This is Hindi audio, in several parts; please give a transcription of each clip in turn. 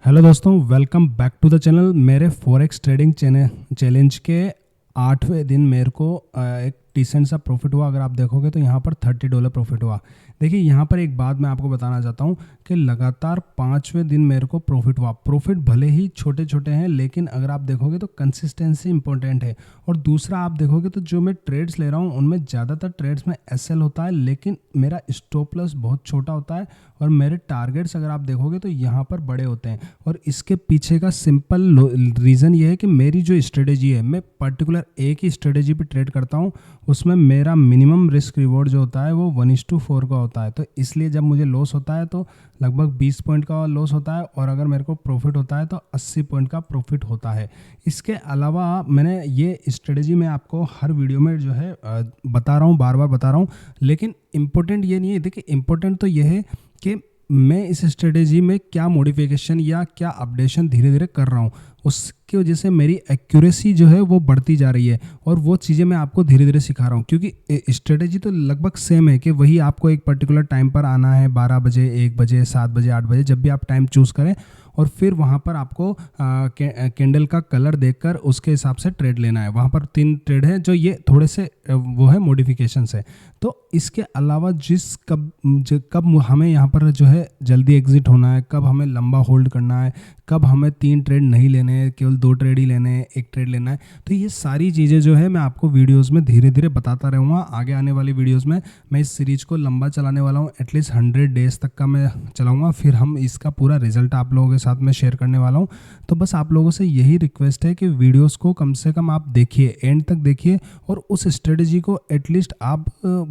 हेलो दोस्तों, welcome back to the channel. मेरे फॉरेक्स ट्रेडिंग चैलेंज के 8वें दिन मेरे को एक डिसेंट सा प्रॉफिट हुआ। अगर आप देखोगे तो यहाँ पर $30 प्रॉफिट हुआ। देखिए, यहाँ पर एक बात मैं आपको बताना चाहता हूँ कि लगातार 5वें दिन मेरे को प्रॉफिट हुआ। प्रॉफिट भले ही छोटे छोटे हैं, लेकिन अगर आप देखोगे तो कंसिस्टेंसी इंपॉर्टेंट है। और दूसरा, आप देखोगे तो जो मैं ट्रेड्स ले रहा हूँ उनमें ज़्यादातर ट्रेड्स में एसएल होता है, लेकिन मेरा स्टॉप लॉस बहुत छोटा होता है और मेरे टारगेट्स अगर आप देखोगे तो यहाँ पर बड़े होते हैं। और इसके पीछे का सिंपल रीज़न ये है कि मेरी जो स्ट्रेटेजी है, मैं पर्टिकुलर एक ही स्ट्रेटेजी पे ट्रेड करता हूँ। उसमें मेरा मिनिमम रिस्क रिवॉर्ड जो होता है वो 1:4 का होता है। तो इसलिए जब मुझे लॉस होता है तो लगभग 20 पॉइंट का लॉस होता है, और अगर मेरे को प्रॉफिट होता है तो 80 पॉइंट का प्रॉफिट होता है। इसके अलावा मैंने ये स्ट्रेटेजी में आपको हर वीडियो में जो है बता रहा हूँ, बार बार बता रहा हूँ, लेकिन इम्पोर्टेंट ये नहीं है। देखिए, इम्पोर्टेंट तो ये है कि मैं इस स्ट्रेटेजी में क्या मॉडिफिकेशन या क्या अपडेशन धीरे धीरे कर रहा हूँ, उसकी वजह से मेरी एक्यूरेसी जो है वो बढ़ती जा रही है। और वो चीज़ें मैं आपको धीरे धीरे सिखा रहा हूँ, क्योंकि स्ट्रेटेजी तो लगभग सेम है कि वही आपको एक पर्टिकुलर टाइम पर आना है, 12 बजे, 1 बजे, 7 बजे, 8 बजे, जब भी आप टाइम चूज़ करें, और फिर वहाँ पर आपको कैंडल का कलर देखकर उसके हिसाब से ट्रेड लेना है। वहाँ पर 3 ट्रेड है जो ये थोड़े से वो है मॉडिफिकेशंस है। तो इसके अलावा कब हमें यहाँ पर जो है जल्दी एग्जिट होना है, कब हमें लंबा होल्ड करना है, कब हमें 3 ट्रेड नहीं लेने हैं, केवल 2 ट्रेड ही लेने हैं, 1 ट्रेड लेना है, तो ये सारी चीज़ें जो है मैं आपको वीडियोस में धीरे धीरे बताता रहूँगा। आगे आने वाली वीडियोस में मैं इस सीरीज़ को लंबा चलाने वाला हूँ, एटलीस्ट 100 डेज़ तक का मैं चलाऊँगा। फिर हम इसका पूरा रिजल्ट आप लोगों के साथ में शेयर करने वाला हूँ। तो बस आप लोगों से यही रिक्वेस्ट है कि वीडियोज़ को कम से कम आप देखिए, एंड तक देखिए, और उस स्ट्रेटेजी को एटलीस्ट आप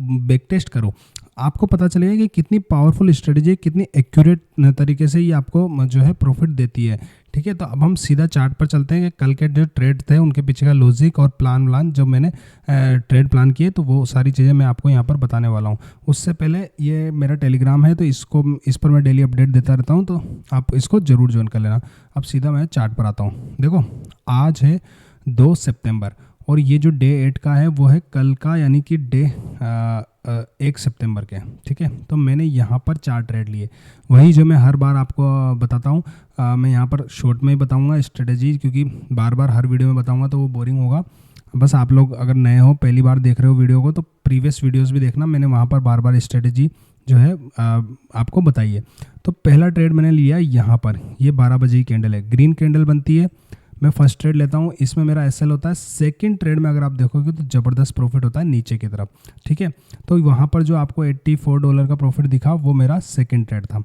बैक टेस्ट करो। आपको पता चलेगा कि कितनी पावरफुल स्ट्रेटेजी, कितनी एक्यूरेट तरीके से ये आपको जो है प्रॉफिट देती है। ठीक है, तो अब हम सीधा चार्ट पर चलते हैं कि कल के जो ट्रेड थे उनके पीछे का लॉजिक और प्लान जो मैंने ट्रेड प्लान किए, तो वो सारी चीज़ें मैं आपको यहाँ पर बताने वाला हूँ। उससे पहले ये मेरा टेलीग्राम है, तो इस पर मैं डेली अपडेट देता रहता हूँ, तो आप इसको ज़रूर ज्वाइन कर लेना। अब सीधा मैं चार्ट पर आता हूँ। देखो, आज है 2 सितंबर, और ये जो डे 8 का है वो है कल का, यानी कि डे 1 सितंबर के। ठीक है, तो मैंने यहाँ पर 4 ट्रेड लिए, वही जो मैं हर बार आपको बताता हूँ। मैं यहाँ पर शॉर्ट में ही बताऊँगा स्ट्रेटेजी, क्योंकि बार बार हर वीडियो में बताऊँगा तो वो बोरिंग होगा। बस आप लोग अगर नए हो, पहली बार देख रहे हो वीडियो को, तो प्रीवियस वीडियोज़ भी देखना, मैंने वहाँ पर बार बार स्ट्रेटेजी जो है आपको बताइए। तो पहला ट्रेड मैंने लिया यहाँ पर, ये 12 बजे की कैंडल है, ग्रीन कैंडल बनती है। मैं फर्स्ट ट्रेड लेता हूँ, इसमें मेरा एसएल होता है। सेकंड ट्रेड में अगर आप देखोगे तो ज़बरदस्त प्रॉफिट होता है नीचे की तरफ। ठीक है, तो वहाँ पर जो आपको $84 का प्रॉफिट दिखा वो मेरा सेकंड ट्रेड था।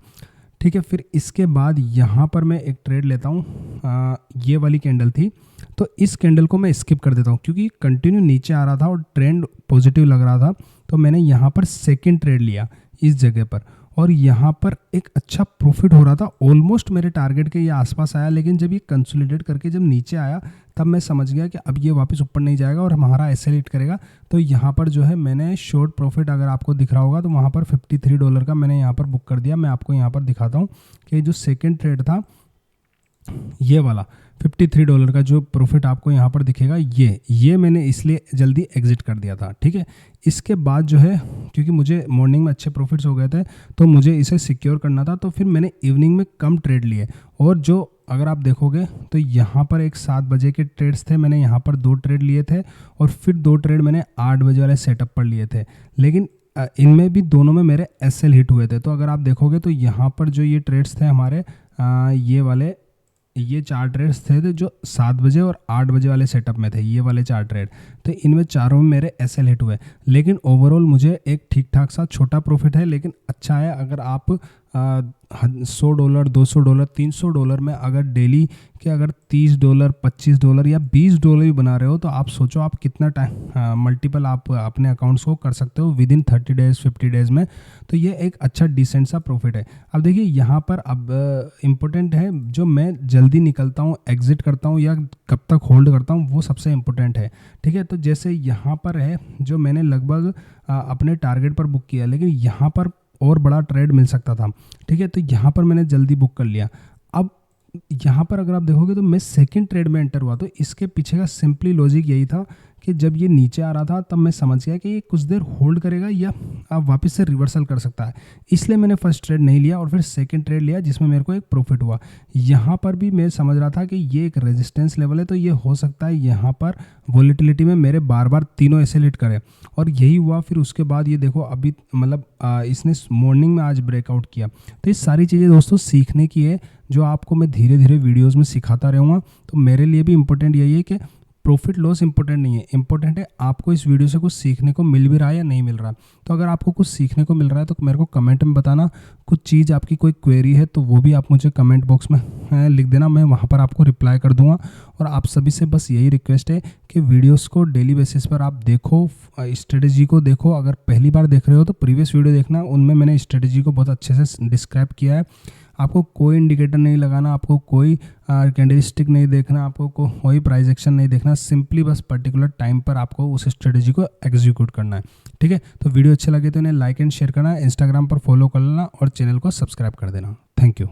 ठीक है, फिर इसके बाद यहाँ पर मैं एक ट्रेड लेता हूँ, ये वाली कैंडल थी, तो इस कैंडल को मैं स्किप कर देता हूँ क्योंकि कंटिन्यू नीचे आ रहा था और ट्रेंड पॉजिटिव लग रहा था। तो मैंने यहाँ पर सेकेंड ट्रेड लिया इस जगह पर, और यहाँ पर एक अच्छा प्रॉफिट हो रहा था, ऑलमोस्ट मेरे टारगेट के ये आसपास आया। लेकिन जब ये कंसोलिडेट करके जब नीचे आया, तब मैं समझ गया कि अब ये वापस ऊपर नहीं जाएगा और हमारा एसएल हिट करेगा। तो यहाँ पर जो है मैंने शॉर्ट प्रॉफिट, अगर आपको दिख रहा होगा तो वहाँ पर $53 का मैंने यहाँ पर बुक कर दिया। मैं आपको यहाँ पर दिखाता हूँ कि जो सेकेंड ट्रेड था, ये वाला $53 का जो प्रॉफिट आपको यहाँ पर दिखेगा, ये मैंने इसलिए जल्दी एग्जिट कर दिया था। ठीक है, इसके बाद जो है, क्योंकि मुझे मॉर्निंग में अच्छे प्रॉफिट्स हो गए थे तो मुझे इसे सिक्योर करना था, तो फिर मैंने इवनिंग में कम ट्रेड लिए। और जो अगर आप देखोगे तो यहाँ पर एक 7 बजे के ट्रेड्स थे, मैंने यहाँ पर 2 ट्रेड लिए थे, और फिर 2 ट्रेड मैंने 8 बजे वाले सेटअप पर लिए थे। लेकिन इनमें भी दोनों में मेरे एसएल हिट हुए थे। तो अगर आप देखोगे तो यहाँ पर जो ये ट्रेड्स थे हमारे, ये वाले, ये 4 ट्रेड्स थे जो 7 बजे और 8 बजे वाले सेटअप में थे, ये वाले 4 ट्रेड। तो इनमें चारों में मेरे एसएल हिट हुए। लेकिन ओवरऑल मुझे एक ठीक ठाक सा छोटा प्रॉफिट है, लेकिन अच्छा है। अगर आप $100, $200, $300 में अगर डेली के अगर $30, $25 या $20 भी बना रहे हो, तो आप सोचो आप कितना टाइम मल्टीपल आप अपने अकाउंट्स को कर सकते हो विद इन 30 डेज़ 50 डेज़ में। तो ये एक अच्छा डिसेंट सा प्रॉफिट है। अब देखिए, यहाँ पर अब इम्पोर्टेंट है, जो मैं जल्दी निकलता हूँ, एग्जिट करता हूँ या कब तक होल्ड करता हूँ, वो सबसे इम्पोर्टेंट है। ठीक है, तो जैसे यहाँ पर है, जो मैंने लगभग अपने टारगेट पर बुक किया, लेकिन यहाँ पर और बड़ा ट्रेड मिल सकता था। ठीक है, तो यहाँ पर मैंने जल्दी बुक कर लिया। अब यहाँ पर अगर आप देखोगे तो मैं सेकंड ट्रेड में एंटर हुआ, तो इसके पीछे का सिंपली लॉजिक यही था कि कि जब ये नीचे आ रहा था तब मैं समझ गया कि ये कुछ देर होल्ड करेगा या आप वापस से रिवर्सल कर सकता है, इसलिए मैंने फर्स्ट ट्रेड नहीं लिया और फिर सेकंड ट्रेड लिया जिसमें मेरे को एक प्रॉफिट हुआ। यहाँ पर भी मैं समझ रहा था कि ये एक रेजिस्टेंस लेवल है, तो ये हो सकता है यहाँ पर वॉलेटिलिटी में मेरे बार बार तीनों ऐसे हिट करे, और यही हुआ। फिर उसके बाद ये देखो अभी मतलब इसने मॉर्निंग में आज ब्रेकआउट किया। तो ये सारी चीज़ें दोस्तों सीखने की है, जो आपको मैं धीरे धीरे वीडियोज़ में सिखाता रहूँगा। तो मेरे लिए भी इम्पोर्टेंट यही है कि प्रॉफिट लॉस इंपॉर्टेंट नहीं है, इंपॉर्टेंट है आपको इस वीडियो से कुछ सीखने को मिल भी रहा है या नहीं मिल रहा। तो अगर आपको कुछ सीखने को मिल रहा है तो मेरे को कमेंट में बताना। कुछ चीज़ आपकी कोई क्वेरी है तो वो भी आप मुझे कमेंट बॉक्स में लिख देना, मैं वहाँ पर आपको रिप्लाई कर दूंगा। और आप सभी से बस यही रिक्वेस्ट है कि वीडियोस को डेली बेसिस पर आप देखो, स्ट्रेटेजी को देखो। अगर पहली बार देख रहे हो तो प्रीवियस वीडियो देखना, उनमें मैंने स्ट्रेटेजी को बहुत अच्छे से डिस्क्राइब किया है। आपको कोई इंडिकेटर नहीं लगाना, आपको कोई कैंडलस्टिक नहीं देखना, आपको कोई प्राइस एक्शन नहीं देखना, सिंपली बस पर्टिकुलर टाइम पर आपको उस स्ट्रेटेजी को एग्जीक्यूट करना है। ठीक है, तो वीडियो अच्छे लगे तो इन्हें लाइक एंड शेयर करना, इंस्टाग्राम पर फॉलो कर लेना और चैनल को सब्सक्राइब कर देना। Thank you.